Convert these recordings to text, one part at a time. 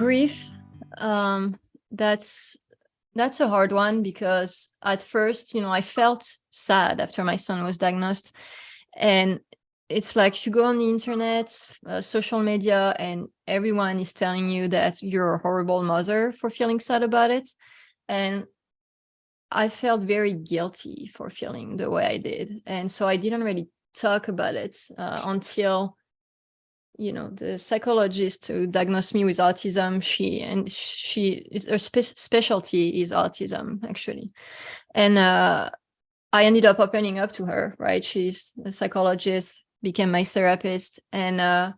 Grief, um, that's that's a hard one because at first, I felt sad after my son was diagnosed, and it's like you go on the internet, social media, and everyone is telling you that you're a horrible mother for feeling sad about it, and I felt very guilty for feeling the way I did, and so I didn't really talk about it until the psychologist who diagnosed me with autism, her specialty is autism, actually. And I ended up opening up to her, right? She's a psychologist, became my therapist. And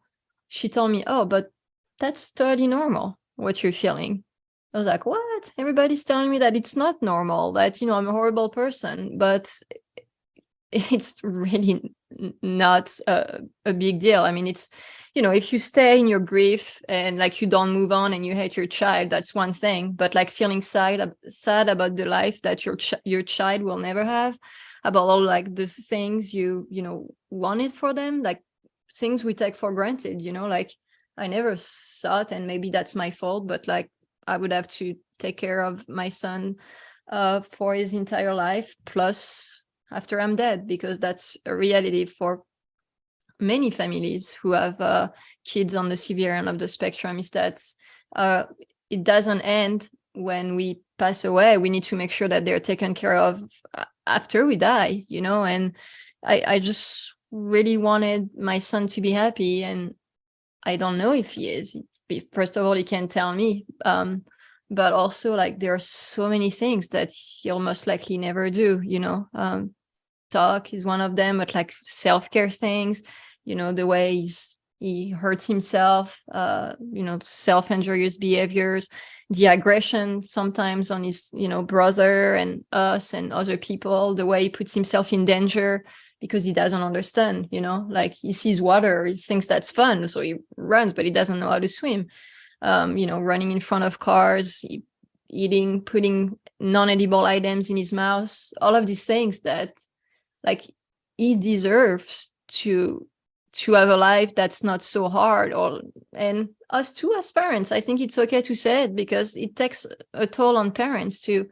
she told me, oh, but that's totally normal, what you're feeling. I was like, what? Everybody's telling me that it's not normal, that, I'm a horrible person. But it's really not a big deal. I mean, it's, if you stay in your grief and like you don't move on and you hate your child, that's one thing. But like feeling sad about the life that your child will never have, about all like the things you wanted for them, like things we take for granted, like I never thought, and maybe that's my fault, but like I would have to take care of my son for his entire life, plus after I'm dead, because that's a reality for many families who have kids on the severe end of the spectrum, is that it doesn't end when we pass away. We need to make sure that they're taken care of after we die, and I just really wanted my son to be happy, and I don't know if he is. First of all, he can't tell me. But also, like, there are so many things that he'll most likely never do, talk is one of them, but like self-care things, the way he hurts himself, self-injurious behaviors, the aggression sometimes on his, brother and us and other people, the way he puts himself in danger because he doesn't understand, like he sees water, he thinks that's fun, so he runs, but he doesn't know how to swim. Running in front of cars, eating, putting non-edible items in his mouth, all of these things that, like, he deserves to have a life that's not so hard. And us too, as parents, I think it's okay to say it, because it takes a toll on parents to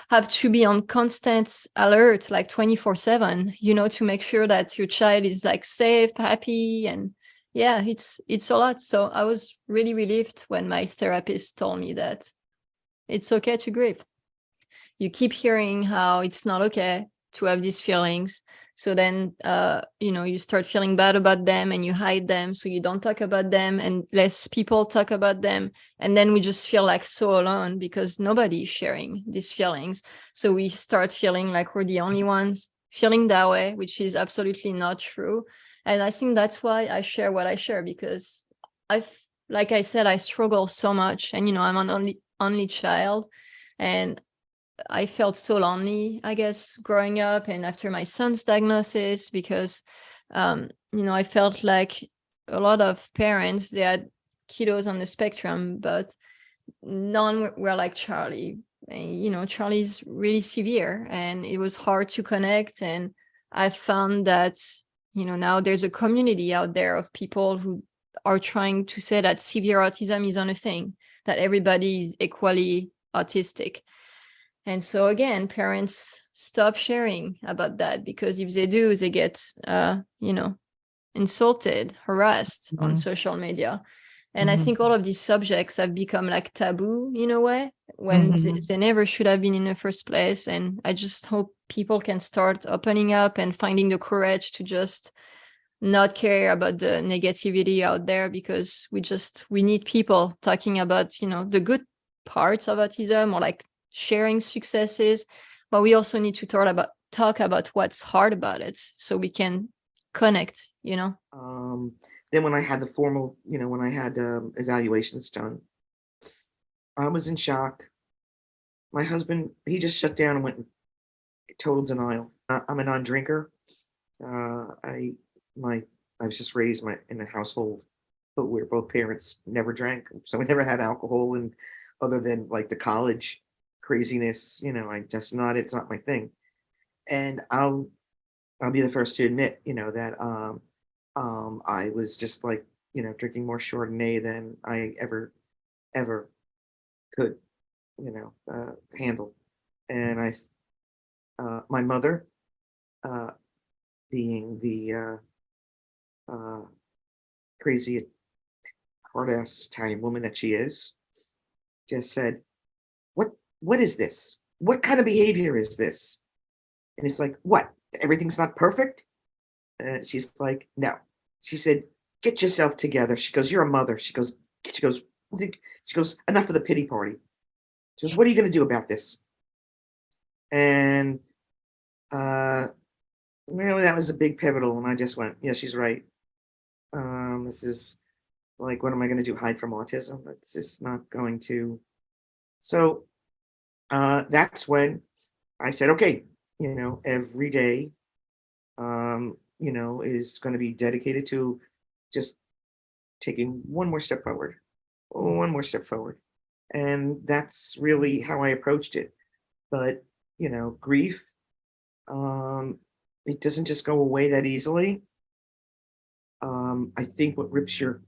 have to be on constant alert, like 24/7, to make sure that your child is like safe, happy. And yeah, it's a lot. So I was really relieved when my therapist told me that it's okay to grieve. You keep hearing how it's not okay to have these feelings, so then you start feeling bad about them and you hide them, so you don't talk about them and less people talk about them, and then we just feel like so alone because nobody is sharing these feelings. So we start feeling like we're the only ones feeling that way, which is absolutely not true. And I think that's why I share what I share, because like I said, I struggle so much, and I'm an only child, and I felt so lonely, I guess, growing up and after my son's diagnosis, because, I felt like a lot of parents, they had kiddos on the spectrum, but none were like Charlie. And, Charlie's really severe, and it was hard to connect. And I found that, now there's a community out there of people who are trying to say that severe autism isn't a thing, that everybody is equally autistic. And so again, parents stop sharing about that, because if they do, they get, insulted, harassed on social media. And I think all of these subjects have become like taboo in a way, when they never should have been in the first place. And I just hope people can start opening up and finding the courage to just not care about the negativity out there, because we need people talking about, the good parts of autism, or like sharing successes, but we also need to talk about what's hard about it, so we can connect. Then when I had the formal, when I had evaluations done, I was in shock. My husband, he just shut down and went in total denial. I'm a non-drinker. I was just raised in a household where both parents never drank, so I never had alcohol, and other than like the college craziness, it's not my thing. And I'll be the first to admit, that I was just like, drinking more Chardonnay than I ever ever could, handle. And my mother, uh, being the crazy hard ass Italian woman that she is, just said, "What? What is this? What kind of behavior is this?" And it's like, "What? Everything's not perfect?" And she's like, "No." She said, "Get yourself together." She goes, "You're a mother." She goes, "Enough of the pity party." She goes, "What are you going to do about this?" And uh, really, that was a big pivotal. And I just went, "Yeah, she's right. This is like, what am I going to do? Hide from autism? It's just not going to." So that's when I said, "Okay, every day, is going to be dedicated to just taking one more step forward, one more step forward." And that's really how I approached it. But, grief, um, it doesn't just go away that easily. I think what rips your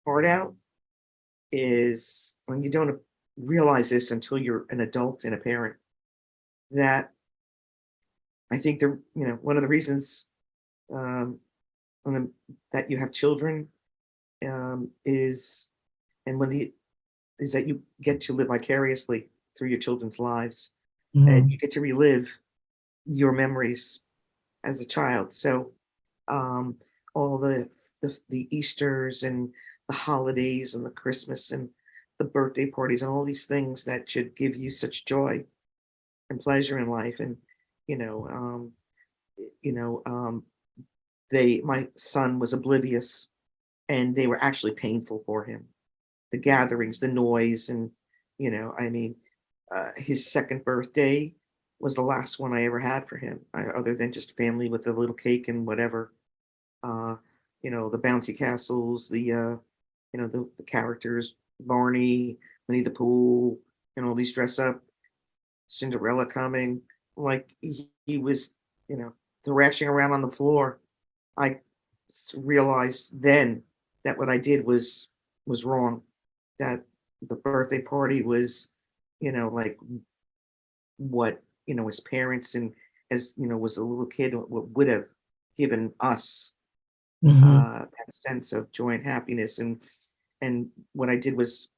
heart out is when you don't realize this until you're an adult and a parent, that I think one of the reasons, um, on that you have children, is, and when the is that you get to live vicariously through your children's lives, and you Mhm. get to relive your memories as a child. So, um, all the Easters and the holidays and the Christmas and the birthday parties and all these things that should give you such joy and pleasure in life. And you know, um, you know, my son was oblivious, and they were actually painful for him. The gatherings, the noise, and I mean, his second birthday was the last one I ever had for him, other than just family with a little cake and whatever. Uh, the bouncy castles, the characters, Barney, Winnie the Pooh, and all these dress up, Cinderella coming, like he was, thrashing around on the floor. I realized then that what I did was wrong. That the birthday party was, like what his parents and as was a little kid would have given us, Mhm. that sense of joy and happiness. And what I did was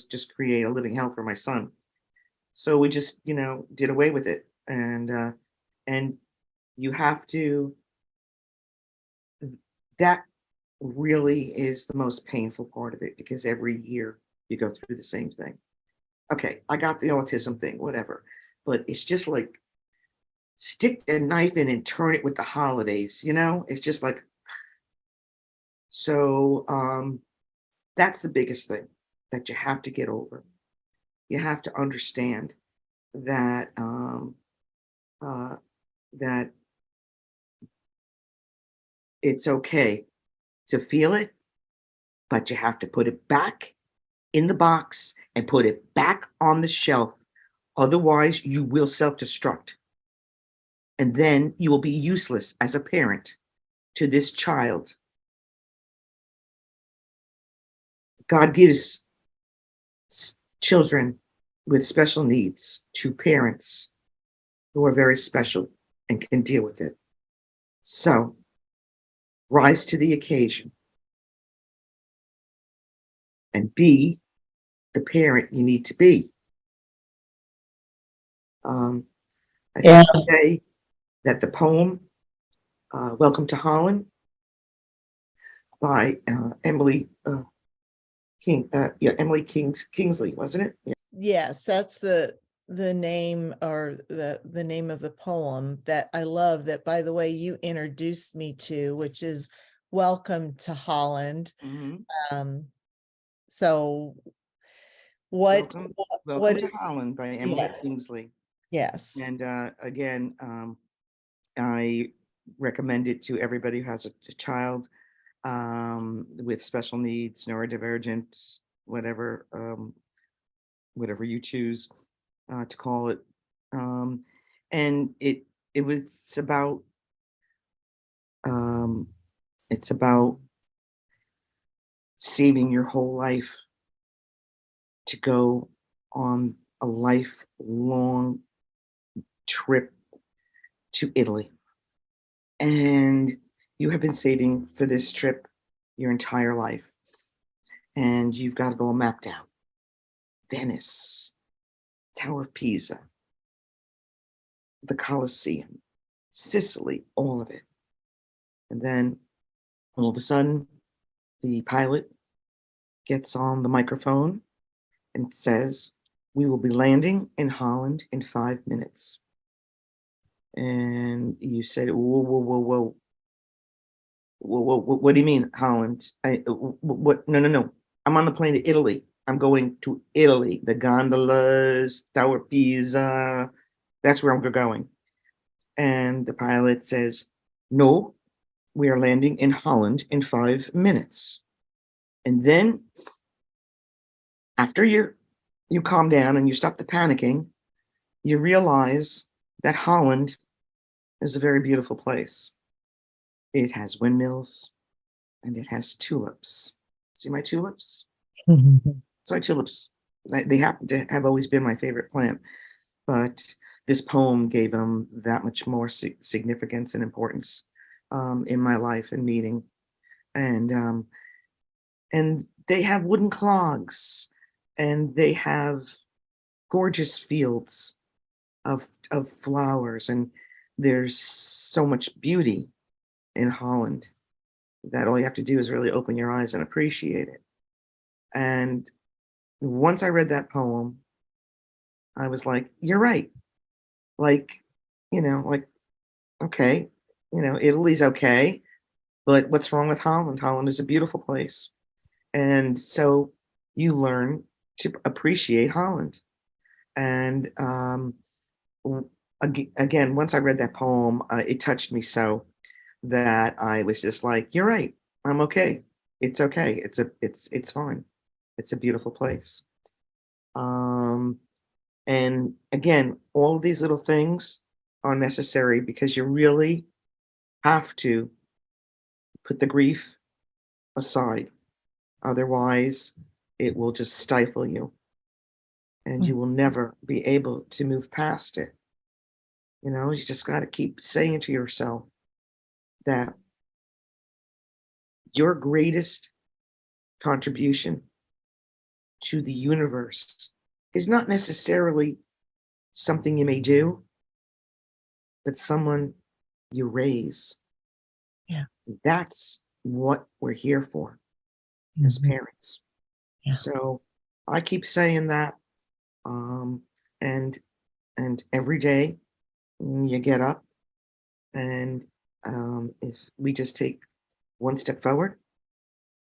just create a living hell for my son. So we just did away with it. And you have to, that really is the most painful part of it, because every year you go through the same thing. Okay, I got the autism thing, whatever. But it's just like stick the knife in and turn it with the holidays. It's just like, so that's the biggest thing that you have to get over. You have to understand that uh that it's okay to feel it, but you have to put it back in the box and put it back on the shelf. Otherwise, you will self destruct. And then you will be useless as a parent to this child. God gives children with special needs to parents who are very special and can deal with it. So rise to the occasion and be the parent you need to be. Um, I Yeah. have to say that the poem, Welcome to Holland, by Emily Kingsley, wasn't it? Yeah. Yes, that's the name, or the name of the poem that I love, that, by the way, you introduced me to, which is Welcome to Holland. Mm-hmm. Um, so what Welcome, what Welcome to is, Holland by Emily yeah, Kingsley. yes. And again, I recommend it to everybody who has a child, with special needs, neurodivergent, whatever, whatever you choose to call it. Um, and it was um, it's about saving your whole life to go on a lifelong trip to Italy. And you have been saving for this trip your entire life. And you've got it all mapped out. Venice, Tower of Pisa, the Colosseum, Sicily, all of it. And then all of a sudden, the pilot gets on the microphone and says, "We will be landing in Holland in 5 minutes." And you said, "Whoa, whoa, whoa, whoa. What do you mean, Holland? What? No, no, no. I'm on the plane to Italy. I'm going to Italy. The gondolas, Tower of Pisa. That's where I'm going." And the pilot says, "No, we are landing in Holland in 5 minutes." And then after you calm down and you stop the panicking, you realize that Holland is a very beautiful place. It has windmills and it has tulips. See my tulips? So my tulips, they happen to have always been my favorite plant, but this poem gave them that much more significance and importance in my life and meeting. And they have wooden clogs, and they have gorgeous fields of flowers, and there's so much beauty in Holland that all you have to do is really open your eyes and appreciate it. And once I read that poem, I was like, you're right. Like, like, okay, Italy's okay, but what's wrong with Holland? Holland is a beautiful place. And so you learn to appreciate Holland. And again, once I read that poem, it touched me so that I was just like, "You're right. I'm okay. It's okay. It's fine. It's a beautiful place." And again, all of these little things are necessary because you really have to put the grief aside. Otherwise, it will just stifle you, and you will never be able to move past it. You just got to keep saying to yourself that your greatest contribution to the universe is not necessarily something you may do, but someone you raise. Yeah. That's what we're here for as parents. Yeah. So I keep saying that. And every day you get up, and if we just take one step forward,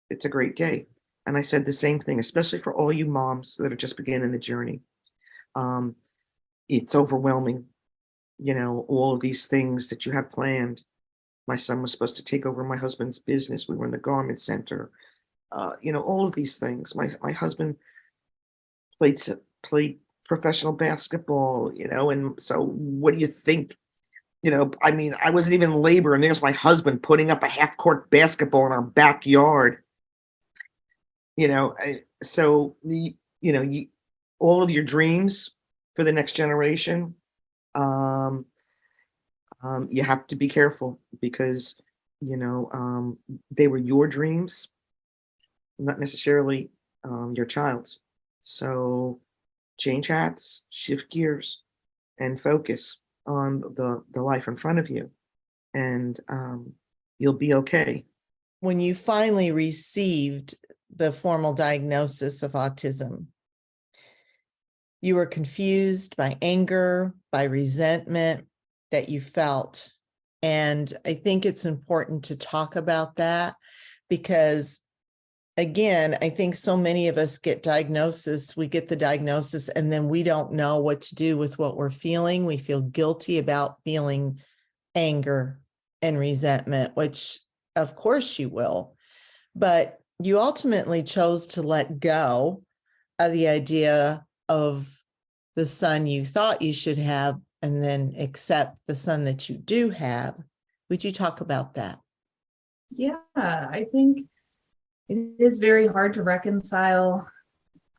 it's a great day. And I said the same thing, especially for all you moms that are just beginning the journey. It's overwhelming, all of these things that you have planned. My son was supposed to take over my husband's business. We were in the garment center. All of these things. My husband played professional basketball, and so what do you think? I mean, I wasn't even in labor, and there's my husband putting up a half-court basketball in our backyard. So all of your dreams for the next generation, you have to be careful because they were your dreams, not necessarily your child's. So change hats, shift gears, and focus on the life in front of you, and you'll be okay. When you finally received the formal diagnosis of autism, you were confused by anger, by resentment that you felt. And I think it's important to talk about that because, again, I think so many of us we get the diagnosis, and then we don't know what to do with what we're feeling. We feel guilty about feeling anger and resentment, which of course you will, but you ultimately chose to let go of the idea of the son you thought you should have and then accept the son that you do have. Would you talk about that? Yeah, I think it is very hard to reconcile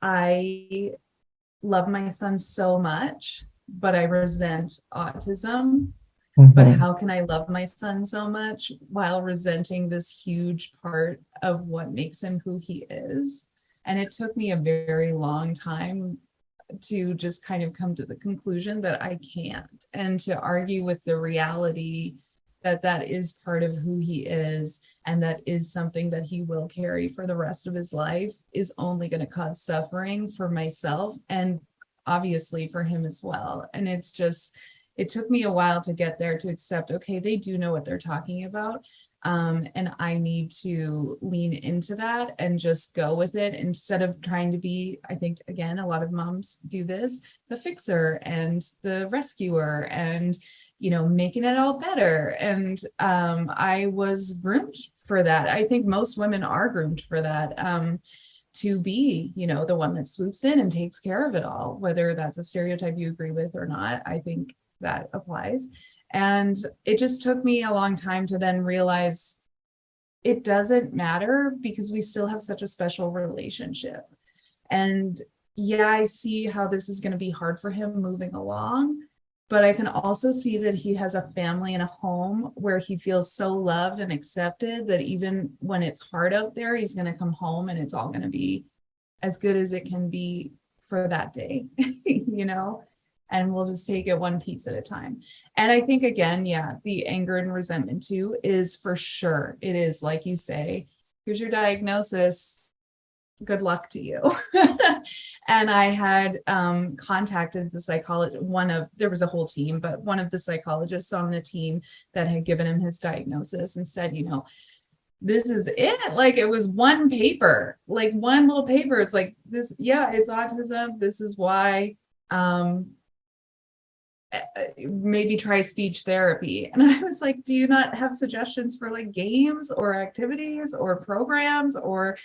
I love my son so much, but I resent autism. But how can I love my son so much while resenting this huge part of what makes him who he is? And it took me a very long time to just kind of come to the conclusion that I can't, and to argue with the reality that that is part of who he is, and that is something that he will carry for the rest of his life, is only going to cause suffering for myself and obviously for him as well. And it's just, it took me a while to get there, to accept, okay, they do know what they're talking about. And I need to lean into that and just go with it, instead of trying to be, I think, again, a lot of moms do this, the fixer and the rescuer and, making it all better. And I was groomed for that. I think most women are groomed for that. To be, the one that swoops in and takes care of it all, whether that's a stereotype you agree with or not. I think that applies. And it just took me a long time to then realize it doesn't matter, because we still have such a special relationship. And yeah, I see how this is going to be hard for him moving along, but I can also see that he has a family and a home where he feels so loved and accepted that even when it's hard out there, he's going to come home and it's all going to be as good as it can be for that day, and we'll just take it one piece at a time. And I think, again, yeah, the anger and resentment too is for sure. It is, like you say, here's your diagnosis. Good luck to you. And I had contacted the psychologist, there was a whole team, but one of the psychologists on the team that had given him his diagnosis, and said, this is it. Like, it was one paper, like one little paper. It's like this, yeah, it's autism. This is why, maybe try speech therapy. And I was like, do you not have suggestions for like games or activities or programs or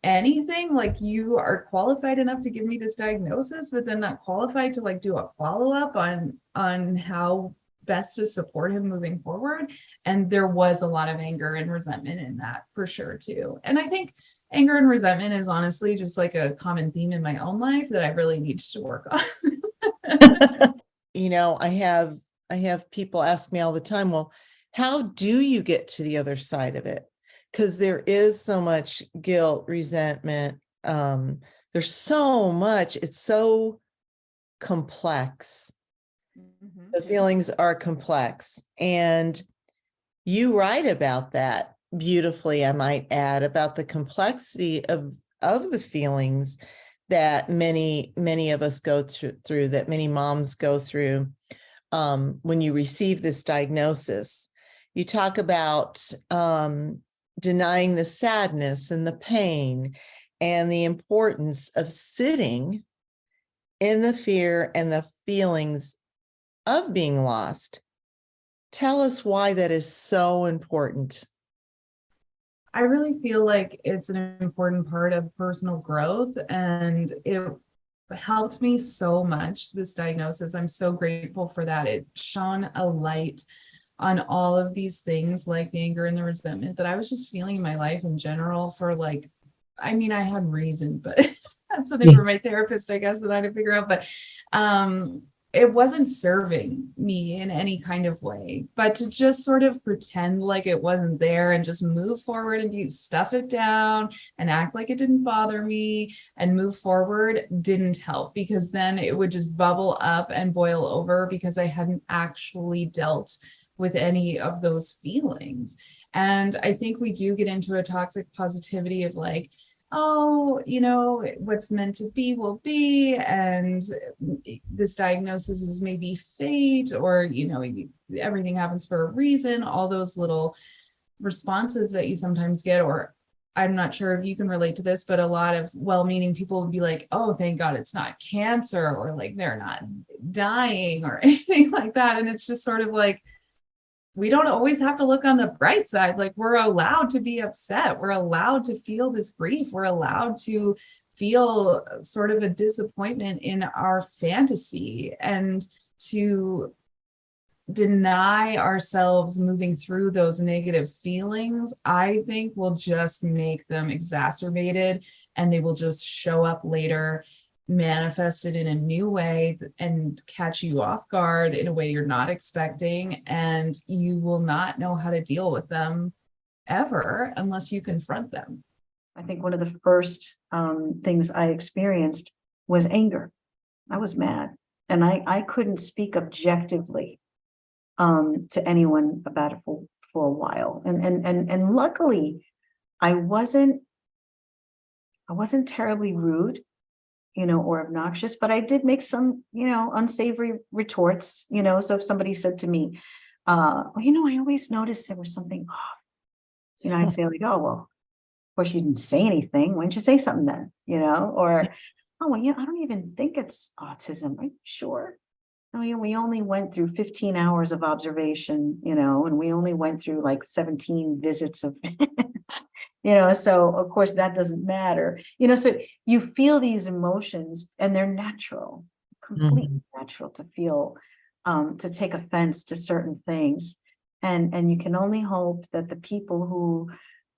anything? Like, you are qualified enough to give me this diagnosis, but then not qualified to like do a follow-up on how best to support him moving forward. And there was a lot of anger and resentment in that, for sure too. And I think anger and resentment is honestly just like a common theme in my own life that I really need to work on. I have people ask me all the time, well, how do you get to the other side of it? Because there is so much guilt, resentment. There's so much, it's so complex. Mm-hmm. The feelings are complex. And you write about that beautifully, I might add, about the complexity of the feelings that many of us go through, that many moms go through when you receive this diagnosis. You talk about denying the sadness and the pain and the importance of sitting in the fear and the feelings of being lost. Tell us why that is so important. I really feel like it's an important part of personal growth, and it helped me so much, this diagnosis. I'm so grateful for that. It shone a light on all of these things, like the anger and the resentment that I was just feeling in my life in general for like, I mean, I had reason, but that's something for my therapist, I guess, that I had to figure out. But it wasn't serving me in any kind of way, but to just sort of pretend like it wasn't there and just move forward and stuff it down and act like it didn't bother me and move forward didn't help, because then it would just bubble up and boil over because I hadn't actually dealt with any of those feelings. And I think we do get into a toxic positivity of like, oh, what's meant to be will be, and this diagnosis is maybe fate, or, everything happens for a reason, all those little responses that you sometimes get. Or I'm not sure if you can relate to this, but a lot of well-meaning people would be like, oh, thank God it's not cancer, or like they're not dying or anything like that. And it's just sort of like, we don't always have to look on the bright side. Like, we're allowed to be upset. We're allowed to feel this grief. We're allowed to feel sort of a disappointment in our fantasy, and to deny ourselves moving through those negative feelings, I think will just make them exacerbated, and they will just show up later, manifested in a new way and catch you off guard in a way you're not expecting, and you will not know how to deal with them ever unless you confront them. I think one of the first things I experienced was anger. I was mad, and I couldn't speak objectively to anyone about it for a while. And luckily I wasn't terribly rude, or obnoxious, but I did make some, unsavory retorts, so if somebody said to me, I always noticed there was something off, I'd say like, oh, well, of course you didn't say anything. Why didn't you say something then? Or, oh, well, I don't even think it's autism. Are you sure? Oh, we only went through 15 hours of observation, and we only went through like 17 visits of, so of course that doesn't matter, so you feel these emotions and they're natural, completely natural to feel, to take offense to certain things. And you can only hope that the people who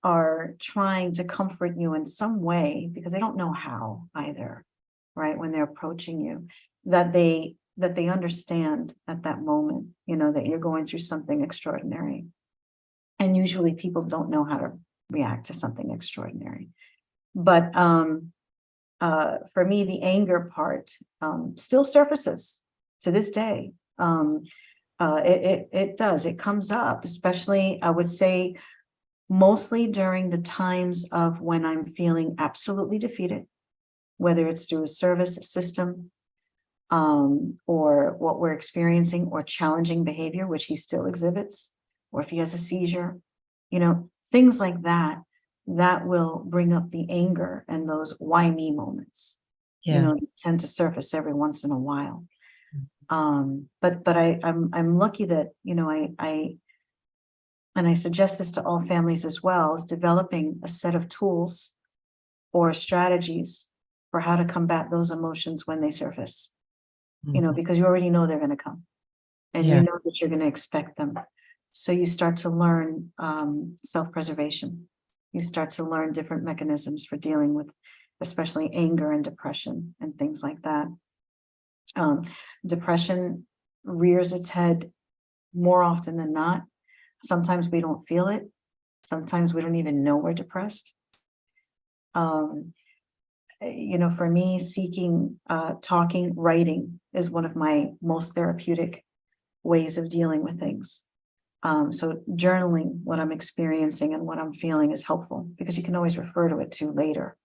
are trying to comfort you in some way, because they don't know how either, right, when they're approaching you, that they understand at that moment, that you're going through something extraordinary. And usually people don't know how to react to something extraordinary. But for me, the anger part still surfaces to this day. It does. It comes up, especially, I would say, mostly during the times of when I'm feeling absolutely defeated, whether it's through a service system, or what we're experiencing, or challenging behavior, which he still exhibits, or if he has a seizure, things like that, that will bring up the anger and those why me moments, tend to surface every once in a while. But I'm lucky that, and I suggest this to all families as well, is developing a set of tools or strategies for how to combat those emotions when they surface. Because you already know they're going to come, and you know that you're going to expect them. So you start to learn self-preservation. You start to learn different mechanisms for dealing with, especially anger and depression and things like that. Depression rears its head more often than not. Sometimes we don't feel it. Sometimes we don't even know we're depressed. For me, seeking, talking, writing is one of my most therapeutic ways of dealing with things. So journaling what I'm experiencing and what I'm feeling is helpful, because you can always refer to it too later.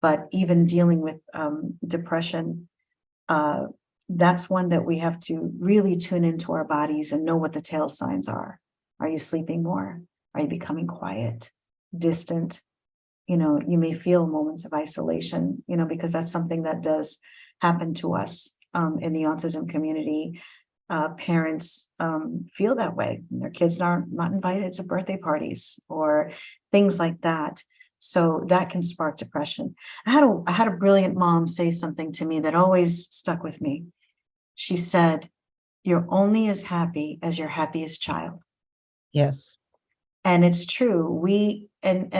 But even dealing with depression, that's one that we have to really tune into our bodies and know what the tail signs are. Are you sleeping more? Are you becoming quiet, distant? You may feel moments of isolation, because that's something that does happen to us in the autism community. Parents feel that way. Their kids are not invited to birthday parties or things like that. So that can spark depression. I had a brilliant mom say something to me that always stuck with me. She said, "You're only as happy as your happiest child." Yes. And it's true. And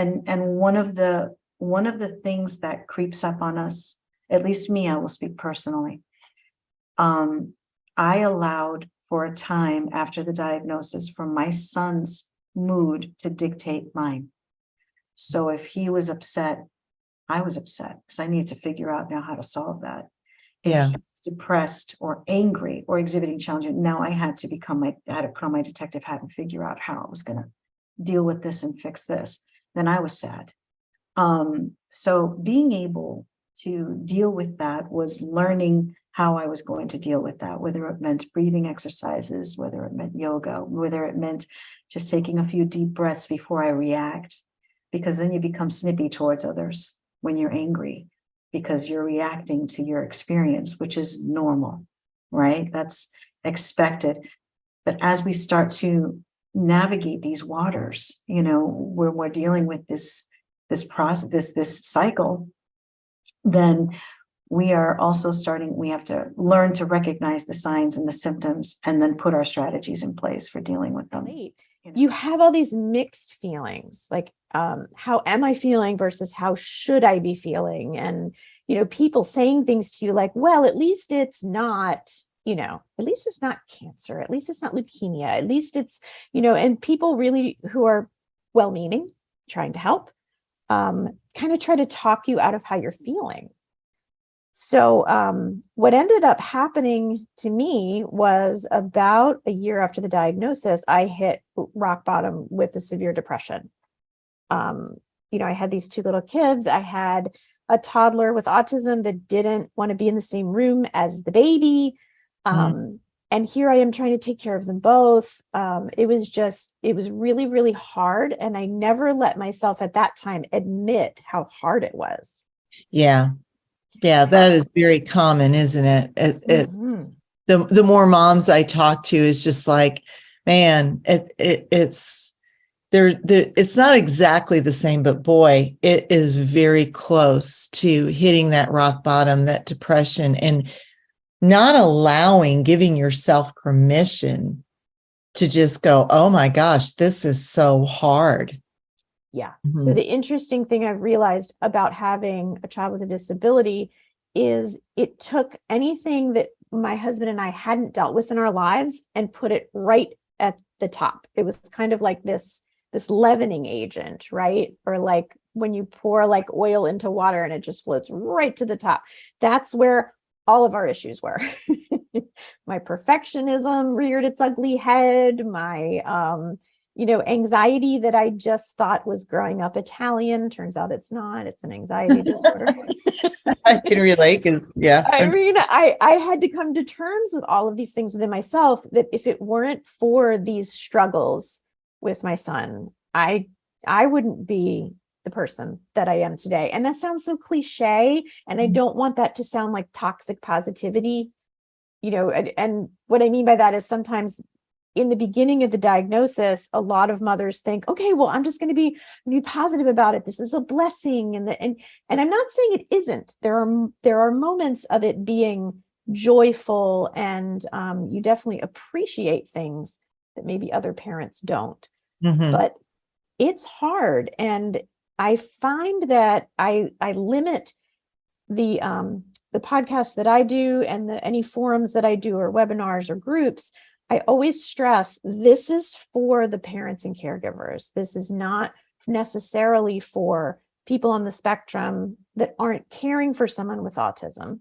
one of the things that creeps up on us, at least me, I will speak personally. I allowed for a time after the diagnosis for my son's mood to dictate mine. So if he was upset, I was upset, because I needed to figure out now how to solve that. If he was depressed or angry or exhibiting challenge, now I had to put on my detective hat and figure out how I was going to deal with this and fix this. Then I was sad. So being able to deal with that was learning how I was going to deal with that, whether it meant breathing exercises, whether it meant yoga, whether it meant just taking a few deep breaths before I react, because then you become snippy towards others when you're angry, because you're reacting to your experience, which is normal, right? That's expected. But as we start to navigate these waters, where we're dealing with this process, this cycle, then we are also we have to learn to recognize the signs and the symptoms and then put our strategies in place for dealing with them. Right. You know? You have all these mixed feelings, like how am I feeling versus how should I be feeling? And, people saying things to you like, well, at least it's not, at least it's not cancer, at least it's not leukemia, at least it's, and people really who are well-meaning, trying to help, kind of try to talk you out of how you're feeling. So what ended up happening to me was about a year after the diagnosis, I hit rock bottom with a severe depression. I had these 2 little kids. I had a toddler with autism that didn't want to be in the same room as the baby. And here I am trying to take care of them both. It was really, really hard. And I never let myself at that time admit how hard it was. Yeah. Yeah, that is very common, isn't it? Mhm. The more moms I talk to, is just like, man, it's it's not exactly the same, but boy, it is very close to hitting that rock bottom, that depression, and not giving yourself permission to just go, oh my gosh, this is so hard. Yeah. Mhm. So the interesting thing I've realized about having a child with a disability is it took anything that my husband and I hadn't dealt with in our lives and put it right at the top. It was kind of like this leavening agent, right? Or like when you pour like oil into water and it just floats right to the top. That's where all of our issues were. My perfectionism reared its ugly head. My, anxiety that I just thought was growing up Italian. Turns out it's not. It's an anxiety disorder. I can relate, because I mean, I had to come to terms with all of these things within myself, that if it weren't for these struggles with my son, I wouldn't be the person that I am today. And that sounds so cliche. And I don't want that to sound like toxic positivity, and what I mean by that is sometimes in the beginning of the diagnosis, a lot of mothers think, okay, well, I'm just going to be positive about it. This is a blessing. And I'm not saying it isn't. There are moments of it being joyful, and you definitely appreciate things that maybe other parents don't. Mhm. But it's hard. And I find that I limit the podcasts that I do and any forums that I do or webinars or groups. I always stress this is for the parents and caregivers. This is not necessarily for people on the spectrum that aren't caring for someone with autism.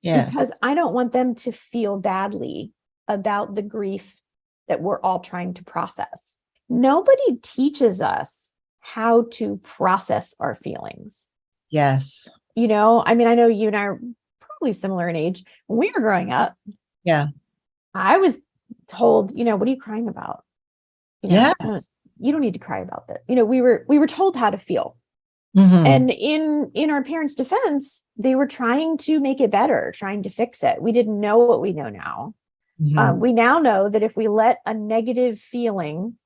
Yes. Because I don't want them to feel badly about the grief that we're all trying to process. Nobody teaches us how to process our feelings. Yes. I mean, I know you and I are probably similar in age. When we were growing up, Yeah. I was told, what are you crying about? Yes. You don't need to cry about that. We were told how to feel. Mhm. And in our parents' defense, they were trying to make it better, trying to fix it. We didn't know what we know now. Mhm. We now know that if we let a negative feeling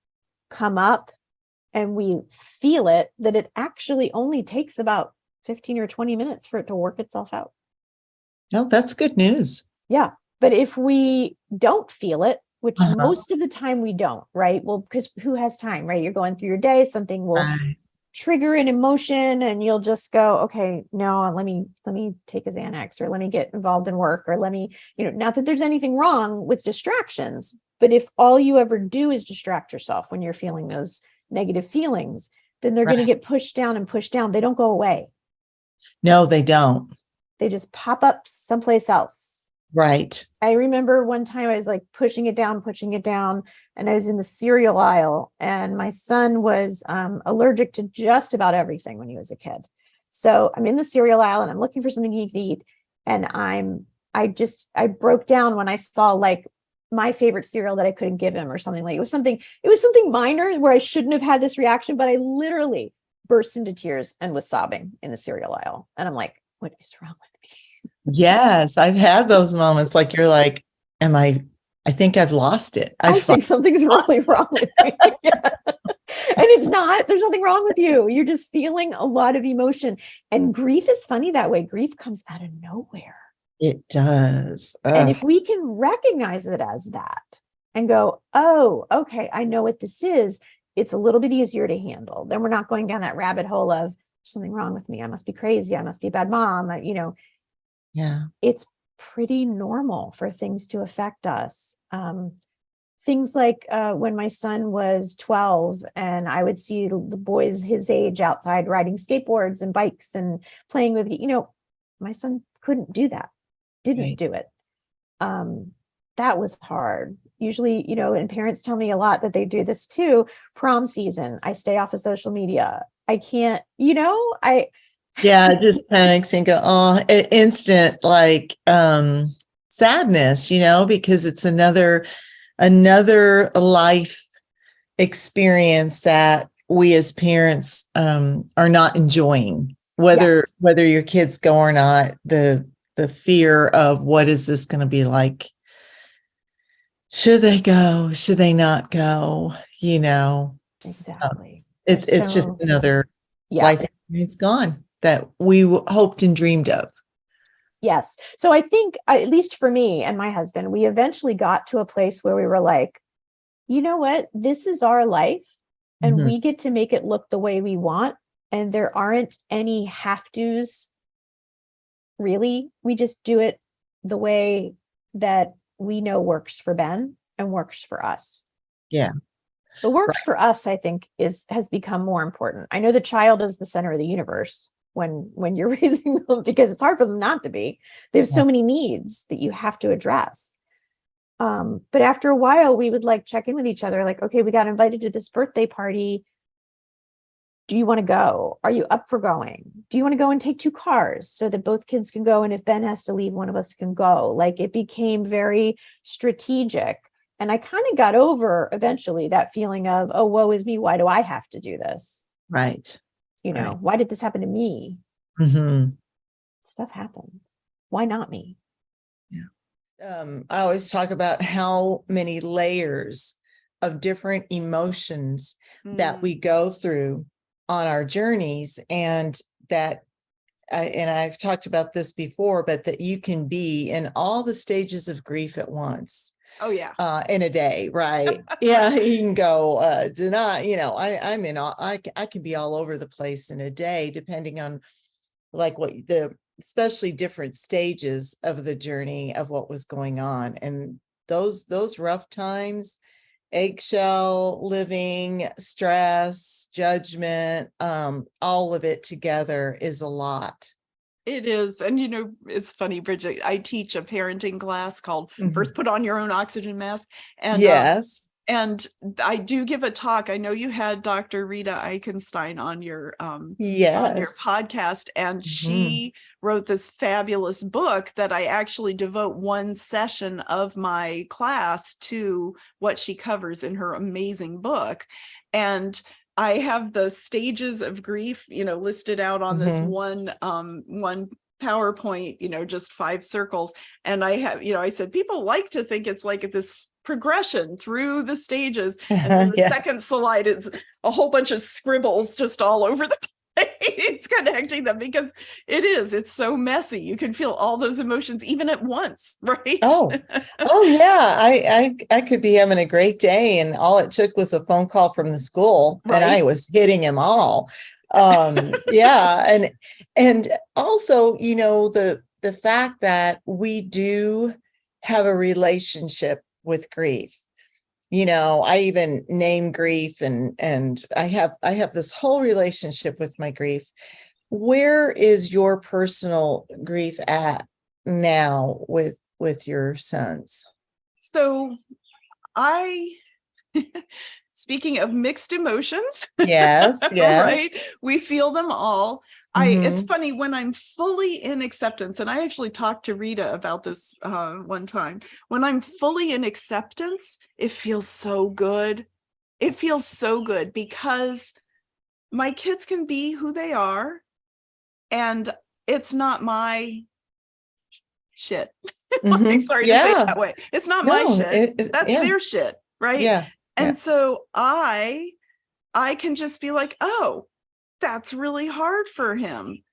come up and we feel it, that it actually only takes about 15 or 20 minutes for it to work itself out. No, that's good news. Yeah. But if we don't feel it, which Uh-huh. most of the time we don't, right? Well, because who has time, right? You're going through your day, something will Right. trigger an emotion and you'll just go, okay, no, let me take a Xanax, or let me get involved in work, or let me, not that there's anything wrong with distractions, but if all you ever do is distract yourself when you're feeling those negative feelings, then they're going to get pushed down and pushed down. They don't go away. No, they don't. They just pop up someplace else. Right. I remember one time I was like pushing it down, and I was in the cereal aisle, and my son was allergic to just about everything when he was a kid. So I'm in the cereal aisle and I'm looking for something he can eat. And I broke down when I saw like my favorite cereal that I couldn't give him, or something. Like it was something minor where I shouldn't have had this reaction, but I literally burst into tears and was sobbing in the cereal aisle. And I'm like, what is wrong with me? Yes, I've had those moments. Like you're like, I think I've lost it. I think something's really wrong with me. Yeah. And it's not, there's nothing wrong with you. You're just feeling a lot of emotion. And grief is funny that way. Grief comes out of nowhere. It does. And Ugh. if we can recognize it as that and go, oh, okay, I know what this is, it's a little bit easier to handle. Then we're not going down that rabbit hole of something wrong with me. I must be crazy. I must be a bad mom. Yeah. It's pretty normal for things to affect us. Things like when my son was 12 and I would see the boys his age outside riding skateboards and bikes and playing with, my son couldn't do that, didn't Right. do it. That was hard. Usually, and parents tell me a lot that they do this too. Prom season, I stay off of social media. I can't, Yeah, it just panics and go, oh, instant like sadness, because it's another life experience that we as parents are not enjoying, whether your kids go or not. The fear of what is this going to be like? Should they go? Should they not go? Exactly. It's just another life experience gone that we hoped and dreamed of. Yes. So I think, at least for me and my husband, we eventually got to a place where we were like, you know what? This is our life and we get to make it look the way we want. And there aren't any have-tos, really. We just do it the way that we know works for Ben and works for us. Yeah. The works for us, I think, has become more important. I know the child is the center of the universe when you're raising them, because it's hard for them not to be. They have so many needs that you have to address. But after a while, we would check in with each other, okay, we got invited to this birthday party. Do you want to go? Are you up for going? Do you want to go and take 2 cars so that both kids can go? And if Ben has to leave, one of us can go. It became very strategic. And I kind of got over eventually that feeling of, oh, woe is me. Why do I have to do this? Right. Right. Why did this happen to me? Mm-hmm. Stuff happened. Why not me? Yeah. I always talk about how many layers of different emotions that we go through on our journeys, and that, and I've talked about this before, but that you can be in all the stages of grief at once. Oh yeah. In a day, right? Yeah, you can go I'm in all, I can be all over the place in a day, depending on especially different stages of the journey of what was going on. And those rough times, eggshell living, stress, judgment, all of it together is a lot. It is. And, it's funny, Bridget, I teach a parenting class called First Put On Your Own Oxygen Mask. And yes. And I do give a talk. I know you had Dr. Rita Eichenstein on your podcast, and she wrote this fabulous book that I actually devote one session of my class to what she covers in her amazing book. And I have the stages of grief, listed out on this one PowerPoint, just 5 circles. And I have, I said, people like to think it's like this progression through the stages. And then the second slide is a whole bunch of scribbles just all over the place, connecting them, because it's so messy. You can feel all those emotions even at once, right? Oh yeah. I could be having a great day, and all it took was a phone call from the school, and I was hitting them all. And also, the fact that we do have a relationship with grief. I even name grief, and I have this whole relationship with my grief. Where is your personal grief at now with your sons? So speaking of mixed emotions, yes, right? We feel them all. It's funny, when I'm fully in acceptance, and I actually talked to Rita about this one time. When I'm fully in acceptance, it feels so good. It feels so good because my kids can be who they are, and it's not my shit. Sorry to say it that way. It's not my shit. That's their shit, right? Yeah. And so I I can just be like, oh, that's really hard for him.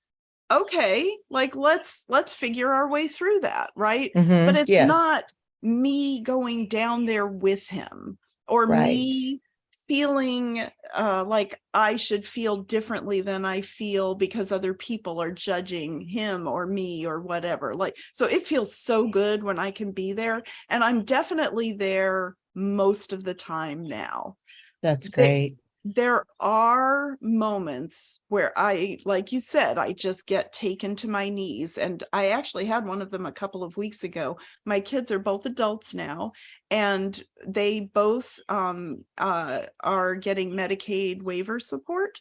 Okay, like let's figure our way through that, right? But it's Yes. not me going down there with him, or Right. me feeling like I should feel differently than I feel because other people are judging him or me or whatever. Like, so it feels so good when I can be there, and I'm definitely there most of the time now. That's great. There are moments where I, like you said, I just get taken to my knees. And I actually had one of them a couple of weeks ago. My kids are both adults now, and they both are getting Medicaid waiver support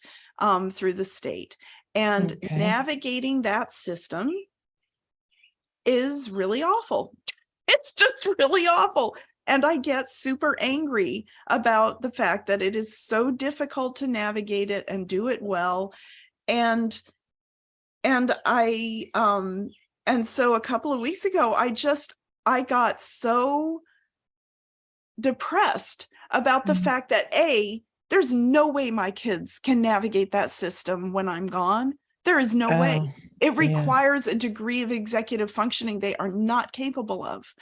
through the state. And Okay. navigating that system is really awful. It's just really awful. And I get super angry about the fact that it is so difficult to navigate it and do it well. And so a couple of weeks ago, I got so depressed about the fact that there's no way my kids can navigate that system when I'm gone. There is no way. It requires a degree of executive functioning they are not capable of.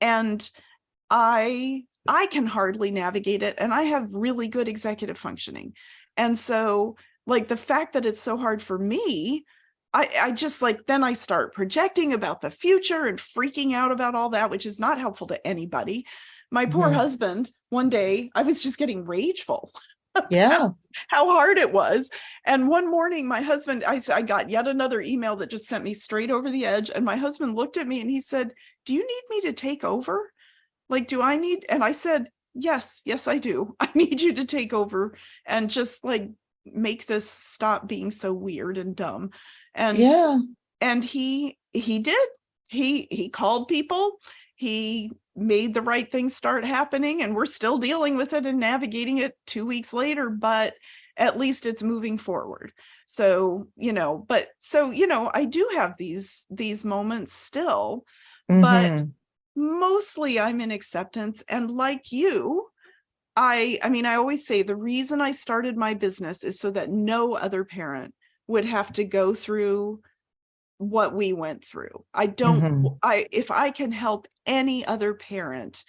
And I can hardly navigate it, and I have really good executive functioning. And so, like, the fact that it's so hard for me, I just, like, then I start projecting about the future and freaking out about all that, which is not helpful to anybody. My poor husband, one day, I was just getting rageful. Yeah. How hard it was. And one morning, my husband, I got yet another email that just sent me straight over the edge. And my husband looked at me and he said, "Do you need me to take over? Like, do I need?" And I said, yes, I do. I need you to take over and just, like, make this stop being so weird and dumb. And he did. He called people. He made the right things start happening, and we're still dealing with it and navigating it 2 weeks later, but at least it's moving forward. So, I do have these moments still, but mostly I'm in acceptance. And like you, I always say the reason I started my business is so that no other parent would have to go through what we went through. If I can help any other parent,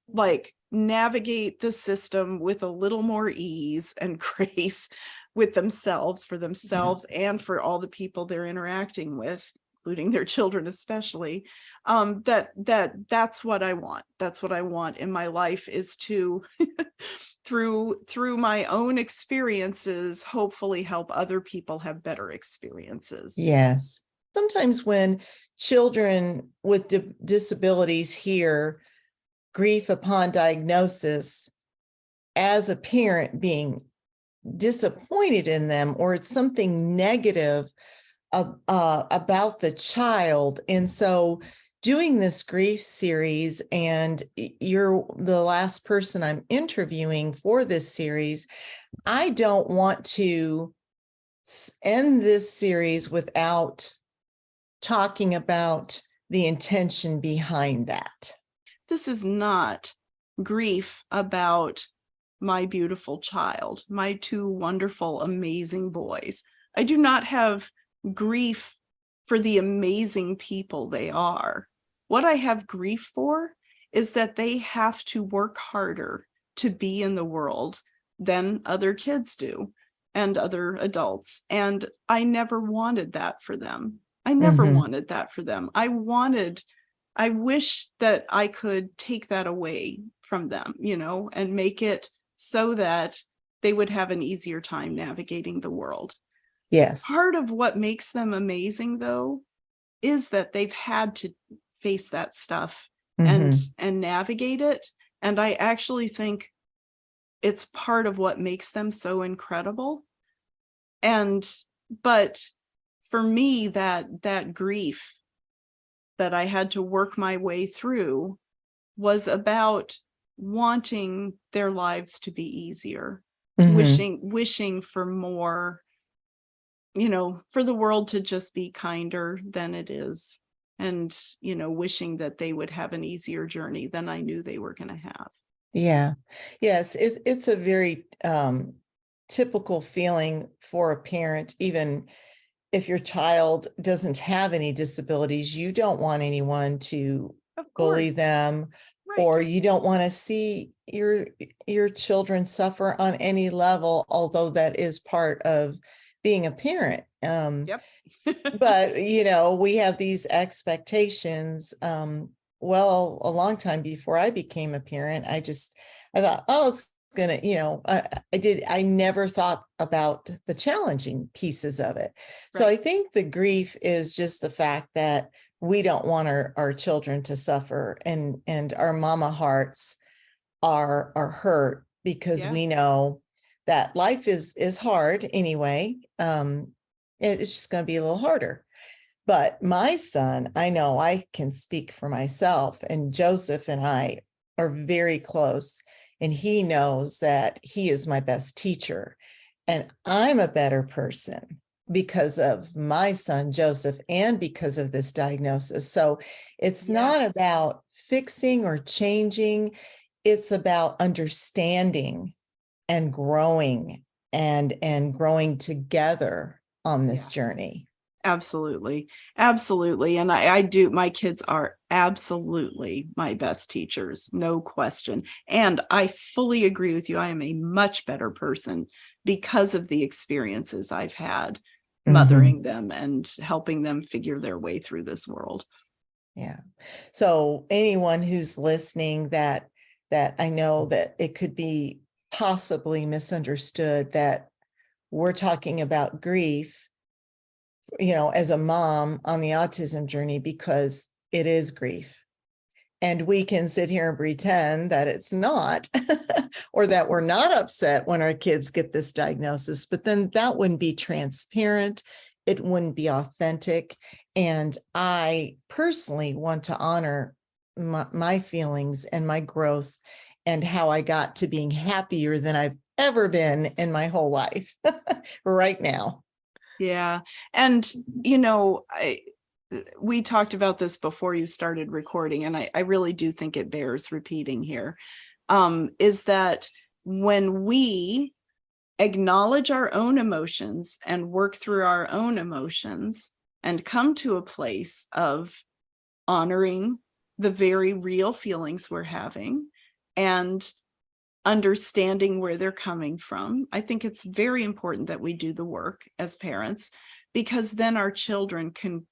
like, navigate the system with a little more ease and grace with themselves, for themselves and for all the people they're interacting with, including their children especially, that's what I want. That's what I want in my life, is to through my own experiences, hopefully help other people have better experiences. Yes. Sometimes when children with disabilities hear grief upon diagnosis, as a parent being disappointed in them, or it's something negative about the child. And so doing this grief series, and you're the last person I'm interviewing for this series, I don't want to end this series without talking about the intention behind that. This is not grief about my beautiful child, my two wonderful, amazing boys. I do not have grief for the amazing people they are. What I have grief for is that they have to work harder to be in the world than other kids do and other adults. And I never wanted that for them. I never wanted that for them. I wish that I could take that away from them, and make it so that they would have an easier time navigating the world. Yes. Part of what makes them amazing, though, is that they've had to face that stuff and navigate it. And I actually think it's part of what makes them so incredible. But for me, that grief that I had to work my way through was about wanting their lives to be easier, wishing for more, for the world to just be kinder than it is. And, wishing that they would have an easier journey than I knew they were going to have. Yeah. Yes. It's a very typical feeling for a parent, even if your child doesn't have any disabilities. You don't want anyone to Of bully course. them, Right. or you don't want to see your children suffer on any level, although that is part of being a parent. Yep. But we have these expectations. Well, a long time before I became a parent, I thought, oh, it's gonna, I never thought about the challenging pieces of it. So I Right. think the grief is just the fact that we don't want our children to suffer, and our mama hearts are hurt because Yeah. we know that life is hard anyway. It's just going to be a little harder. But my son, I know I can speak for myself, and Joseph and I are very close, and he knows that he is my best teacher, and I'm a better person because of my son, Joseph, and because of this diagnosis. So it's not Yes. about fixing or changing. It's about understanding and growing and growing together on this Yeah. journey. Absolutely. Absolutely. And I do, my kids are absolutely my best teachers, no question. And I fully agree with you. I am a much better person because of the experiences I've had mothering them and helping them figure their way through this world. Yeah. So anyone who's listening, that I know that it could be possibly misunderstood that we're talking about grief, as a mom on the autism journey, because it is grief. And we can sit here and pretend that it's not, or that we're not upset when our kids get this diagnosis, but then that wouldn't be transparent. It wouldn't be authentic. And I personally want to honor my feelings and my growth and how I got to being happier than I've ever been in my whole life right now. Yeah. And, we talked about this before you started recording, and I really do think it bears repeating here, is that when we acknowledge our own emotions and work through our own emotions and come to a place of honoring the very real feelings we're having and understanding where they're coming from, I think it's very important that we do the work as parents, because then our children can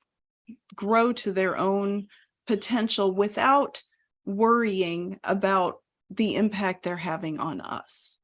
grow to their own potential without worrying about the impact they're having on us.